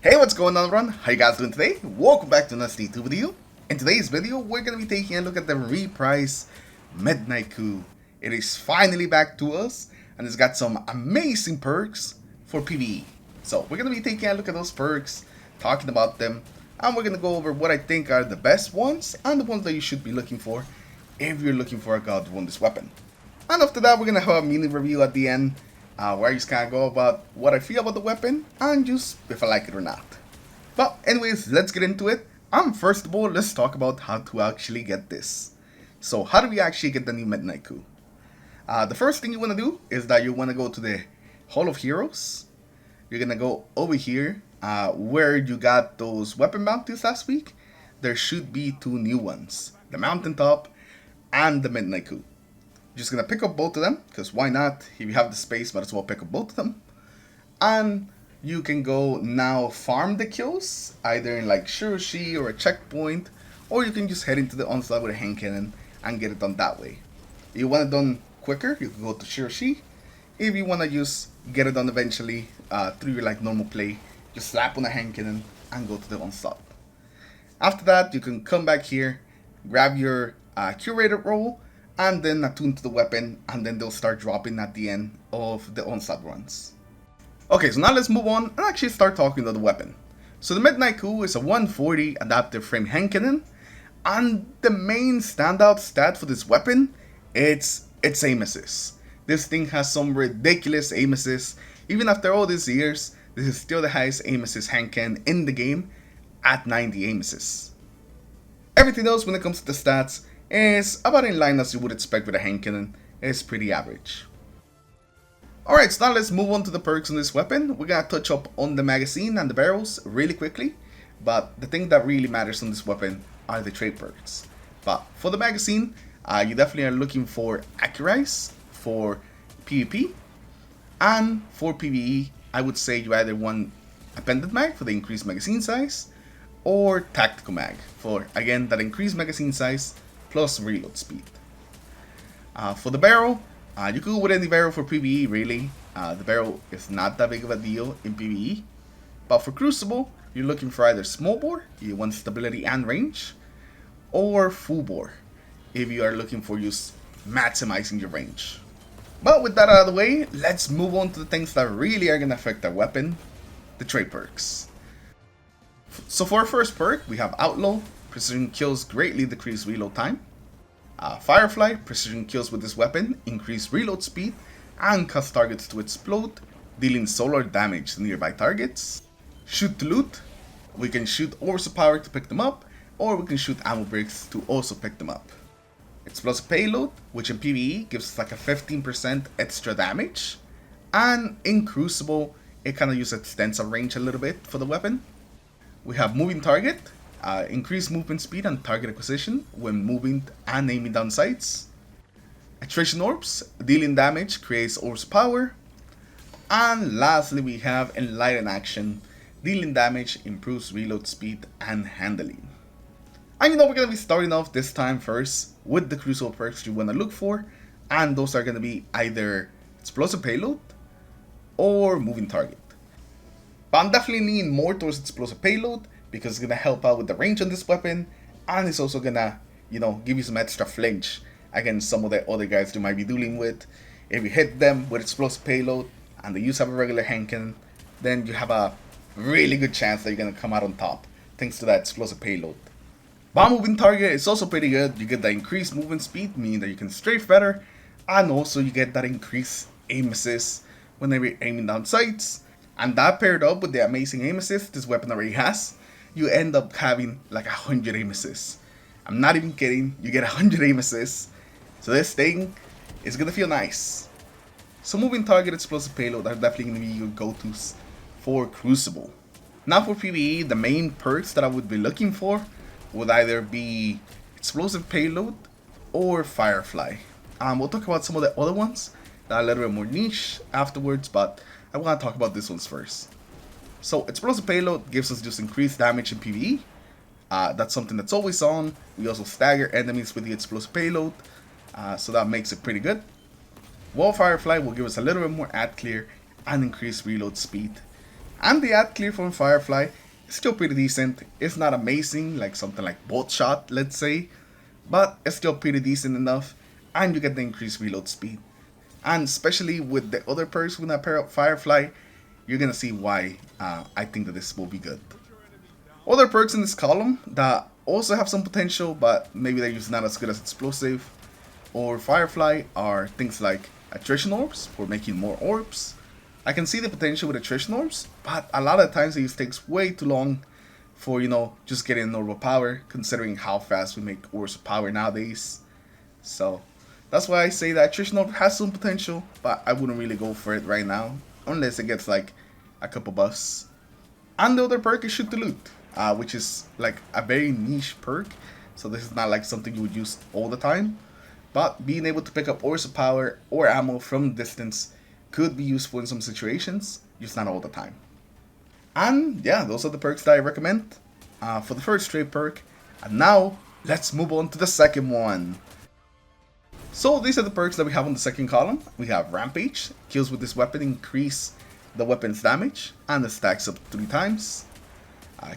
Hey, what's going on everyone? How you guys doing today? Welcome back to another D2 video. In today's video, we're going to be taking a look at the reprised Midnight Coup. It is finally back to us, and it's got some amazing perks for PvE. So we're going to be taking a look at those perks, talking about them, and we're going to go over what I think are the best ones, and the ones that you should be looking for if you're looking for a god to run this weapon. And after that, we're going to have a mini review at the end, where I just kind of go about what I feel about the weapon and just if I like it or not. But anyways, let's get into it. First of all, let's talk about how to actually get this. So how do we actually get the new Midnight Coup? The first thing you want to do is that you want to go to the Hall of Heroes. You're going to go over here where you got those weapon bounties last week. There should be two new ones. The Mountaintop and the Midnight Coup. Just gonna pick up both of them, because why not? If you have the space, might as well pick up both of them. And you can go now farm the kills, either in like Shiroshi or a checkpoint, or you can just head into the onslaught with a hand cannon and get it done that way. If you want it done quicker, you can go to Shiroshi. If you want to just get it done eventually through your like normal play, just slap on a hand cannon and go to the onslaught. After that, you can come back here, grab your curated role, and then attune to the weapon, and then they'll start dropping at the end of the onslaught runs. Okay, so now let's move on and actually start talking about the weapon. So the Midnight Coup is a 140 adaptive frame hand cannon, and the main standout stat for this weapon, it's aim assist. This thing has some ridiculous aim assist. Even after all these years, this is still the highest aim assist hand cannon in the game at 90 aim assists. Everything else when it comes to the stats is about in line as you would expect with a hand cannon. It's pretty average. Alright, so now let's move on to the perks on this weapon. We're gonna touch up on the magazine and the barrels really quickly, but the thing that really matters on this weapon are the trait perks. But for the magazine, you definitely are looking for Accurize for PvP, and for PvE, I would say you either want Appended Mag for the increased magazine size, or Tactical Mag for, again, that increased magazine size plus reload speed. For the barrel, you could go with any barrel for PvE really. The barrel is not that big of a deal in PvE. But for Crucible, you're looking for either small bore, you want stability and range, or full bore, if you are looking for just maximizing your range. But with that out of the way, let's move on to the things that really are going to affect our weapon, the trait perks. So for our first perk, we have Outlaw. Precision kills greatly decrease reload time. Firefly, precision kills with this weapon increase reload speed and cause targets to explode, dealing solar damage to nearby targets. Shoot to loot, we can shoot orbs of power to pick them up, or we can shoot ammo bricks to also pick them up. Explosive payload, which in PvE gives us like a 15% extra damage, and in Crucible, it kind of uses extends our range a little bit for the weapon. We have moving target. Increased movement speed and target acquisition when moving and aiming down sights. Attrition orbs, dealing damage, creates orbs power. And lastly, we have Enlighten action, dealing damage, improves reload speed and handling. And we're going to be starting off this time first with the Crucible perks you want to look for, and those are going to be either Explosive Payload or Moving Target. But I'm definitely leaning more towards Explosive Payload, because it's going to help out with the range on this weapon, and it's also going to, give you some extra flinch against some of the other guys you might be dealing with. If you hit them with explosive payload, and they use a regular hand cannon, then you have a really good chance that you're going to come out on top, thanks to that explosive payload. Bomb moving target is also pretty good. You get the increased movement speed, meaning that you can strafe better, and also you get that increased aim assist whenever you're aiming down sights. And that paired up with the amazing aim assist this weapon already has, you end up having like 100 aim assists. I'm not even kidding, you get 100 aim assists. So this thing is gonna feel nice. So moving target, explosive payload are definitely gonna be your go-tos for Crucible. Now for PvE, the main perks that I would be looking for would either be explosive payload or Firefly. We'll talk about some of the other ones that are a little bit more niche afterwards, but I want to talk about these ones first. So explosive payload gives us just increased damage in PvE. That's something that's always on. We also stagger enemies with the explosive payload, so that makes it pretty good. Wall Firefly will give us a little bit more ad clear and increased reload speed. And the ad clear from Firefly is still pretty decent. It's not amazing like something like Bolt Shot, let's say, but it's still pretty decent enough, and you get the increased reload speed. And especially with the other perks when I pair up Firefly, you're gonna see why I think that this will be good. Other perks in this column that also have some potential, but maybe they're just not as good as Explosive or Firefly, are things like Attrition Orbs for making more orbs. I can see the potential with Attrition Orbs, but a lot of times it just takes way too long for, just getting an orb of power, considering how fast we make orbs of power nowadays. So that's why I say that Attrition Orb has some potential, but I wouldn't really go for it right now, unless it gets like a couple buffs. And the other perk is Shoot to Loot, which is like a very niche perk, so this is not like something you would use all the time, but being able to pick up orbs of power or ammo from distance could be useful in some situations, just not all the time. And yeah, those are the perks that I recommend for the first trade perk. And now let's move on to the second one. So these are the perks that we have on the second column. We have Rampage. Kills with this weapon increase the weapon's damage, and it stacks up 3 times.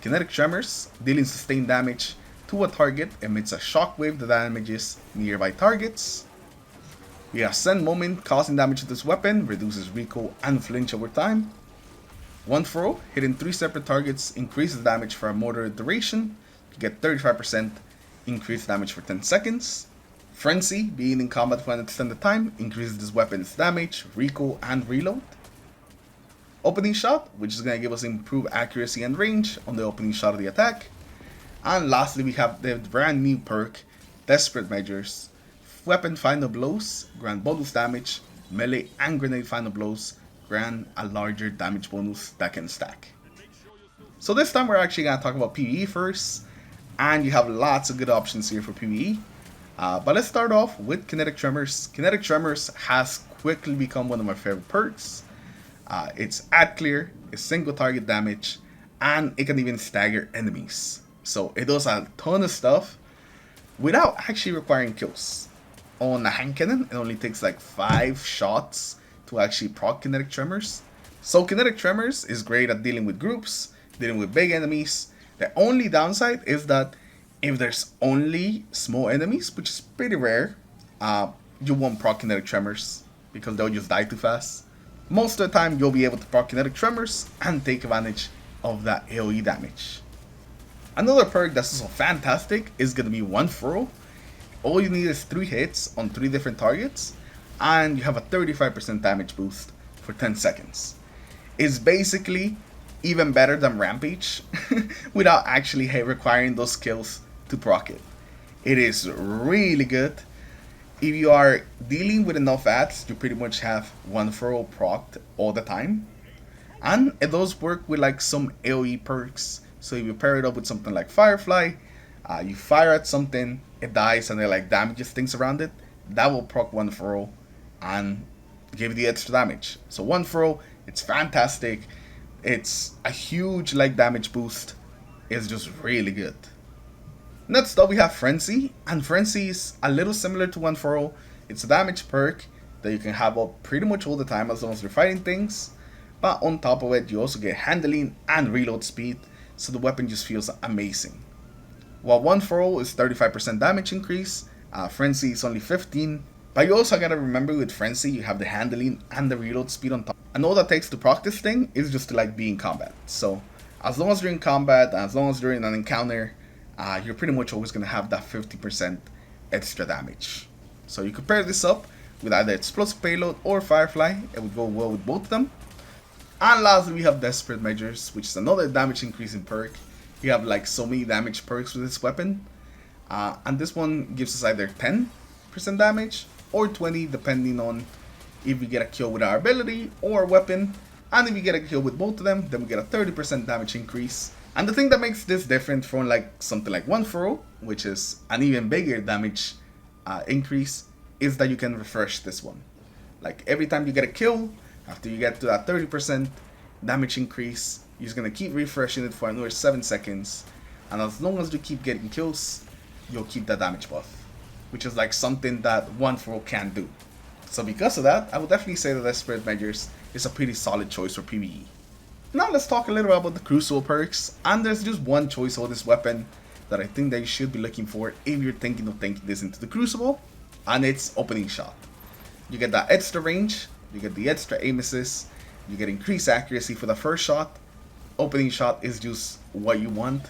Kinetic Tremors. Dealing sustained damage to a target emits a shockwave that damages nearby targets. We have Send Moment. Causing damage to this weapon reduces recoil and flinch over time. One Throw. Hitting 3 separate targets increases damage for a moderate duration. You get 35% increased damage for 10 seconds. Frenzy, being in combat for an extended time, increases this weapon's damage, recoil, and reload. Opening Shot, which is going to give us improved accuracy and range on the opening shot of the attack. And lastly, we have the brand new perk, Desperate Measures. Weapon Final Blows grant bonus damage, melee and grenade final blows grant a larger damage bonus that can stack. So this time we're actually going to talk about PVE first, and you have lots of good options here for PVE. But let's start off with Kinetic Tremors. Kinetic Tremors has quickly become one of my favorite perks. It's ad clear, it's single target damage, and it can even stagger enemies. So it does a ton of stuff without actually requiring kills. On a hand cannon, it only takes like 5 shots to actually proc Kinetic Tremors. So Kinetic Tremors is great at dealing with groups, dealing with big enemies. The only downside is that if there's only small enemies, which is pretty rare, you won't proc Kinetic Tremors because they'll just die too fast. Most of the time, you'll be able to proc Kinetic Tremors and take advantage of that AoE damage. Another perk that's also fantastic is going to be One Throw. All you need is 3 hits on 3 different targets, and you have a 35% damage boost for 10 seconds. It's basically even better than Rampage without actually requiring those skills to proc it. It is really good. If you are dealing with enough ads, you pretty much have One Throw procced all the time. And it does work with like some AoE perks. So if you pair it up with something like Firefly, you fire at something, it dies, and it like damages things around it. That will proc One Throw and give you the extra damage. So One Throw, it's fantastic. It's a huge like damage boost. It's just really good. Next up we have Frenzy, and Frenzy is a little similar to One Throw. It's a damage perk that you can have up pretty much all the time as long as you're fighting things. But on top of it, you also get handling and reload speed, so the weapon just feels amazing. While One Throw is 35% damage increase, Frenzy is only 15. But you also gotta remember with Frenzy, you have the handling and the reload speed on top. And all that takes to proc this thing is just to like be in combat. So as long as you're in combat, as long as you're in an encounter, you're pretty much always gonna have that 50% extra damage. So you could pair this up with either Explosive Payload or Firefly. It would go well with both of them. And lastly, we have Desperate Measures, which is another damage increasing perk. You have like so many damage perks with this weapon. And this one gives us either 10% damage or 20 depending on if we get a kill with our ability or weapon. And if we get a kill with both of them, then we get a 30% damage increase. And the thing that makes this different from like something like One Throw, which is an even bigger damage increase, is that you can refresh this one. Like every time you get a kill, after you get to that 30% damage increase, you're just gonna keep refreshing it for another 7 seconds. And as long as you keep getting kills, you'll keep that damage buff, which is like something that One Throw can't do. So because of that, I would definitely say that Desperate Measures is a pretty solid choice for PvE. Now let's talk a little about the Crucible perks, and there's just one choice of this weapon that I think that you should be looking for if you're thinking of taking this into the Crucible, and it's Opening Shot. You get that extra range, you get the extra aim assist, you get increased accuracy for the first shot. Opening Shot is just what you want.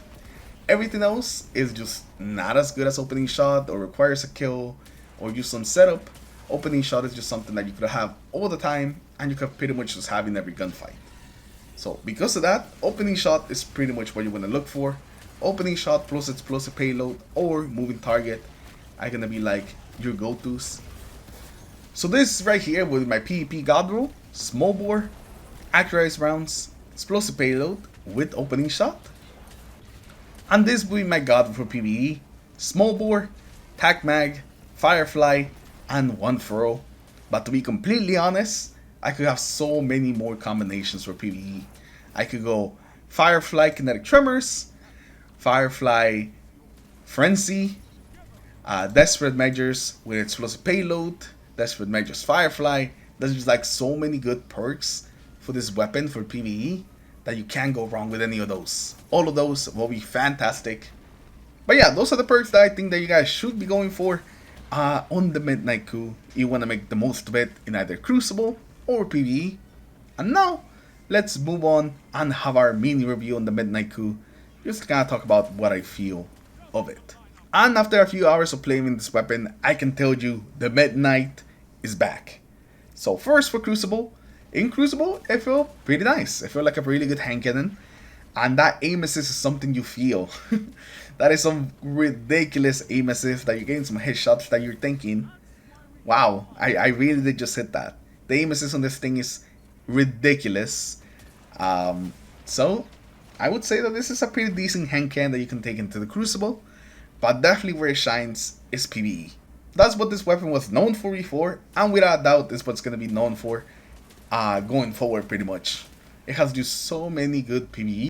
Everything else is just not as good as Opening Shot, or requires a kill, or use some setup. Opening Shot is just something that you could have all the time, and you could pretty much just have in every gunfight. So because of that, Opening Shot is pretty much what you want to look for. Opening Shot plus explosive payload or moving target are gonna be like your go-tos. So this right here with my PvP God rule, small bore, accurized rounds, explosive payload with Opening Shot. And this will be my God rule for PvE, small bore, tac mag, firefly, and one furrow. But to be completely honest, I could have so many more combinations for PvE. I could go Firefly Kinetic Tremors, Firefly Frenzy, Desperate Measures with Explosive Payload, Desperate Measures Firefly. There's just like so many good perks for this weapon for PvE that you can't go wrong with any of those. All of those will be fantastic. But yeah, those are the perks that I think that you guys should be going for on the Midnight Coup. You want to make the most of it in either Crucible or PvE. And now, let's move on and have our mini review on the Midnight Coup. Just to kind of talk about what I feel of it. And after a few hours of playing with this weapon, I can tell you the Midnight is back. So first for Crucible. In Crucible, it felt pretty nice. It felt like a really good hand cannon. And that aim assist is something you feel. That is some ridiculous aim assist that you're getting some headshots that you're thinking, wow, I really did just hit that. The aim assist on this thing is ridiculous. So I would say that this is a pretty decent hand cannon that you can take into the Crucible. But definitely where it shines is PvE. That's what this weapon was known for before, and without doubt is what's going to be known for going forward pretty much. It has just so many good PvE